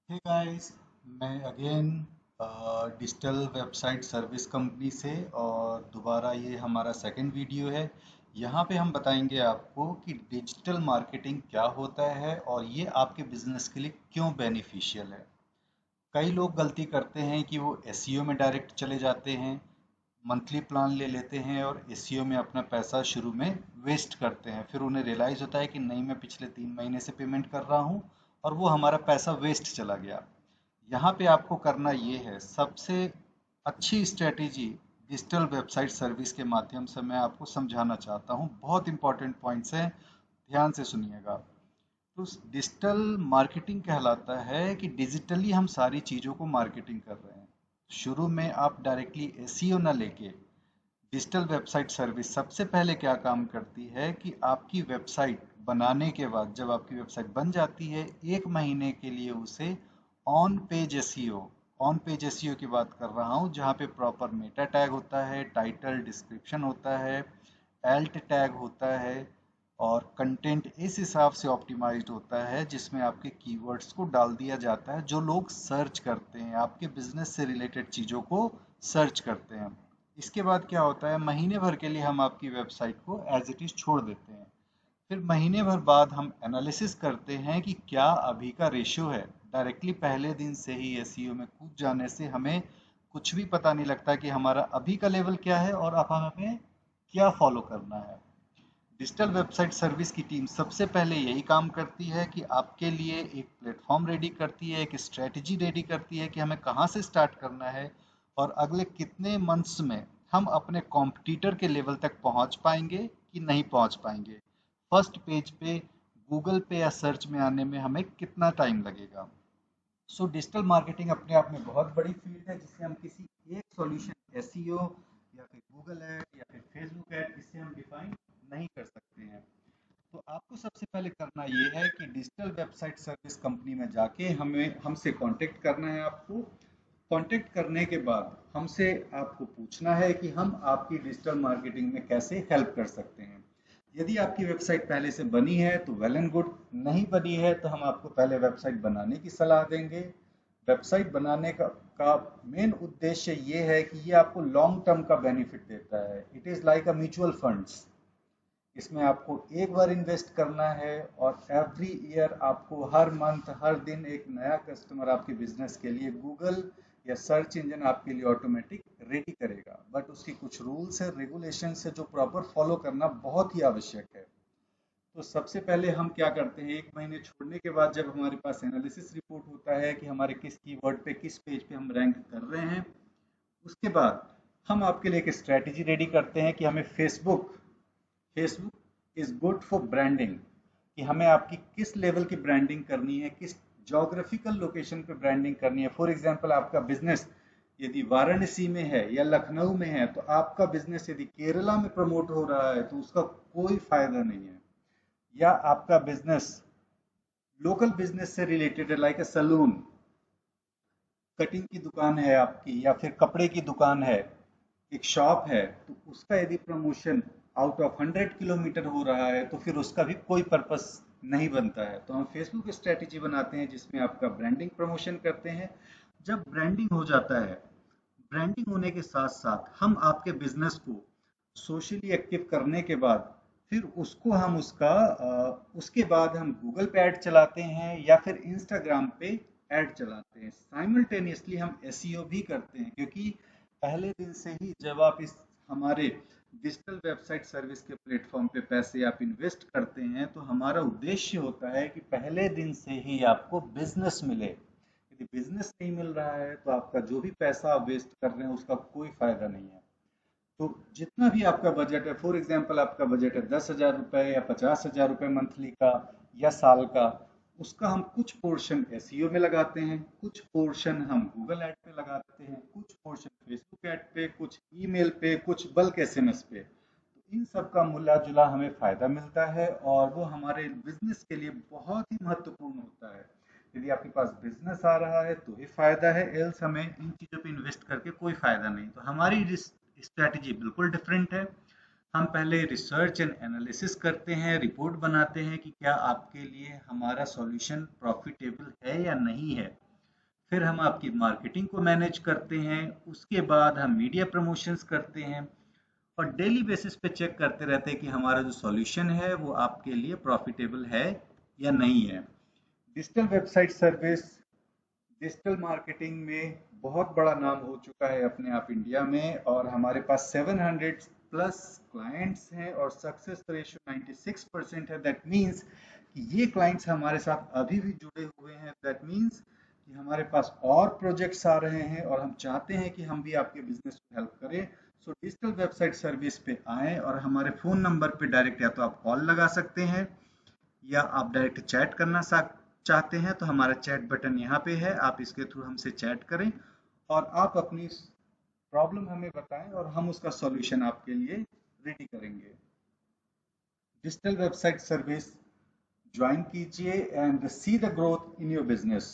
Hey guys, मैं again digital website service company से और दोबारा ये हमारा सेकंड वीडियो है। यहाँ पे हम बताएंगे आपको कि डिजिटल मार्केटिंग क्या होता है और ये आपके बिजनेस के लिए क्यों बेनिफिशियल है। कई लोग गलती करते हैं कि वो एसईओ में डायरेक्ट चले जाते हैं, मंथली प्लान ले लेते हैं और एसईओ में अपना पैसा शुरू में वेस्ट करते हैं। फिर उन्हें रियलाइज़ होता है कि नहीं, मैं पिछले 3 महीने से पेमेंट कर रहा हूँ और वो हमारा पैसा वेस्ट चला गया। यहाँ पे आपको करना ये है, सबसे अच्छी स्ट्रेटेजी डिजिटल वेबसाइट सर्विस के माध्यम से मैं आपको समझाना चाहता हूँ। बहुत इंपॉर्टेंट पॉइंट्स हैं, ध्यान से सुनिएगा। तो डिजिटल मार्केटिंग कहलाता है कि डिजिटली हम सारी चीज़ों को मार्केटिंग कर रहे हैं। शुरू में आप डायरेक्टली एसईओ ना लेके, डिजिटल वेबसाइट सर्विस सबसे पहले क्या काम करती है कि आपकी वेबसाइट बनाने के बाद, जब आपकी वेबसाइट बन जाती है, 1 महीने के लिए उसे on page SEO, on page SEO की बात कर रहा हूँ, जहाँ पे प्रॉपर मेटा टैग होता है, टाइटल डिस्क्रिप्शन होता है, एल्ट टैग होता है और कंटेंट इस हिसाब से ऑप्टिमाइज्ड होता है जिसमें आपके कीवर्ड्स को डाल दिया जाता है जो लोग सर्च करते हैं, आपके बिजनेस से रिलेटेड चीज़ों को सर्च करते हैं। इसके बाद क्या होता है, महीने भर के लिए हम आपकी वेबसाइट को एज इट इज़ छोड़ देते हैं। फिर महीने भर बाद हम एनालिसिस करते हैं कि क्या अभी का रेशियो है। डायरेक्टली पहले दिन से ही एसईओ में कूद जाने से हमें कुछ भी पता नहीं लगता कि हमारा अभी का लेवल क्या है और अब हमें क्या फॉलो करना है। डिजिटल वेबसाइट सर्विस की टीम सबसे पहले यही काम करती है कि आपके लिए एक प्लेटफॉर्म रेडी करती है, एक स्ट्रेटजी रेडी करती है कि हमें कहाँ से स्टार्ट करना है और अगले कितने मंथ्स में हम अपने कॉम्पिटिटर के लेवल तक पहुँच पाएंगे कि नहीं पहुँच पाएंगे। फर्स्ट पेज पे गूगल पे या सर्च में आने में हमें कितना टाइम लगेगा। सो डिजिटल मार्केटिंग अपने आप में बहुत बड़ी फील्ड है जिसे हम किसी एक सॉल्यूशन एसईओ या फिर गूगल ऐड या फिर फेसबुक ऐड, इससे हम डिफाइन नहीं कर सकते हैं। तो आपको सबसे पहले करना ये है कि डिजिटल वेबसाइट सर्विस कंपनी में जाके हमें हमसे कांटेक्ट करना है। आपको कांटेक्ट करने के बाद हमसे आपको पूछना है कि हम आपकी डिजिटल मार्केटिंग में कैसे हेल्प कर सकते हैं। यदि आपकी वेबसाइट पहले से बनी है तो वेल एंड गुड, नहीं बनी है तो हम आपको पहले वेबसाइट बनाने की सलाह देंगे। वेबसाइट बनाने का मेन उद्देश्य ये है कि ये आपको लॉन्ग टर्म का बेनिफिट देता है। It is like a mutual funds. इसमें आपको एक बार इन्वेस्ट करना है और एवरी ईयर आपको हर मंथ हर दिन एक नया कस्टमर आपके बिजनेस के लिए गूगल या सर्च इंजन आपके लिए ऑटोमेटिक रेडी करेगा। बट उसकी कुछ रूल्स है, रेगुलेशंस है जो प्रॉपर फॉलो करना बहुत ही आवश्यक है। तो सबसे पहले हम क्या करते हैं, 1 महीने छोड़ने के बाद जब हमारे पास एनालिसिस रिपोर्ट होता है कि हमारे किस कीवर्ड पे किस पेज पे हम रैंक कर रहे हैं, उसके बाद हम आपके लिए एक स्ट्रेटेजी रेडी करते हैं कि हमें Facebook Facebook is good for branding, कि हमें आपकी किस लेवल की ब्रांडिंग करनी है, किस जोग्राफिकल लोकेशन पे ब्रांडिंग करनी है। फॉर एग्जांपल, आपका बिजनेस यदि वाराणसी में है या लखनऊ में है, तो आपका बिजनेस यदि केरला में प्रमोट हो रहा है तो उसका कोई फायदा नहीं है। या आपका बिजनेस लोकल बिजनेस से रिलेटेड है, लाइक अ सलून, कटिंग की दुकान है आपकी या फिर कपड़े की दुकान है, एक शॉप है, तो उसका यदि प्रमोशन आउट ऑफ 100 किलोमीटर हो रहा है तो फिर उसका भी कोई पर्पस नहीं बनता है। तो हम फेसबुक स्ट्रेटेजी बनाते हैं जिसमें आपका ब्रांडिंग प्रमोशन करते हैं। जब ब्रांडिंग हो जाता है, ब्रांडिंग होने के साथ साथ हम आपके बिजनेस को सोशली एक्टिव करने के बाद फिर उसको हम उसके बाद हम गूगल पे ऐड चलाते हैं या फिर इंस्टाग्राम पे ऐड चलाते हैं। साइमल्टेनियसली हम एसईओ भी करते हैं, क्योंकि पहले दिन से ही जब आप इस हमारे डिजिटल वेबसाइट सर्विस के प्लेटफॉर्म पे पैसे आप इन्वेस्ट करते हैं तो हमारा उद्देश्य होता है कि पहले दिन से ही आपको बिजनेस मिले। यदि बिजनेस नहीं मिल रहा है तो आपका जो भी पैसा आप वेस्ट कर रहे हैं उसका कोई फायदा नहीं है। तो जितना भी आपका बजट है, फॉर एग्जांपल आपका बजट है 10,000 रुपए या 50,000 रुपए मंथली का या साल का, उसका हम कुछ पोर्शन एसईओ में लगाते हैं, कुछ पोर्शन हम गूगल ऐड पे लगाते हैं, कुछ पोर्शन फेसबुक ऐड पे, कुछ ईमेल पे, कुछ बल्क एसएमएस पे। तो इन सब का मिला जुला हमें फायदा मिलता है और वो हमारे बिजनेस के लिए बहुत ही महत्वपूर्ण होता है। यदि आपके पास बिजनेस आ रहा है तो ही फायदा है, एल्स हमें इन चीज़ों पे इन्वेस्ट करके कोई फायदा नहीं। तो हमारी स्ट्रैटेजी बिल्कुल डिफरेंट है। हम पहले रिसर्च एंड एनालिसिस करते हैं, रिपोर्ट बनाते हैं कि क्या आपके लिए हमारा सॉल्यूशन प्रॉफिटेबल है या नहीं है। फिर हम आपकी मार्केटिंग को मैनेज करते हैं, उसके बाद हम मीडिया प्रमोशंस करते हैं और डेली बेसिस पे चेक करते रहते हैं कि हमारा जो सॉल्यूशन है वो आपके लिए प्रॉफिटेबल है या नहीं है। Digital website service digital marketing में बहुत बड़ा नाम हो चुका है अपने आप इंडिया में, और हमारे पास 700 प्लस क्लाइंट्स हैं और सक्सेस रेशियो 96% है। दैट मीन्स कि ये क्लाइंट्स हमारे साथ अभी भी जुड़े हुए हैं। दैट मीन्स कि हमारे पास और प्रोजेक्ट्स आ रहे हैं और हम चाहते हैं कि हम भी आपके बिजनेस को हेल्प करें। सो डिजिटल वेबसाइट सर्विस पे आएँ और हमारे फ़ोन नंबर पे डायरेक्ट या तो आप कॉल लगा सकते हैं या आप डायरेक्ट चैट करना चाहते हैं तो हमारा चैट बटन यहाँ पे है, आप इसके थ्रू हमसे चैट करें और आप अपनी प्रॉब्लम हमें बताएं और हम उसका सॉल्यूशन आपके लिए रेडी करेंगे। डिजिटल वेबसाइट सर्विस ज्वाइन कीजिए and see the growth in your business.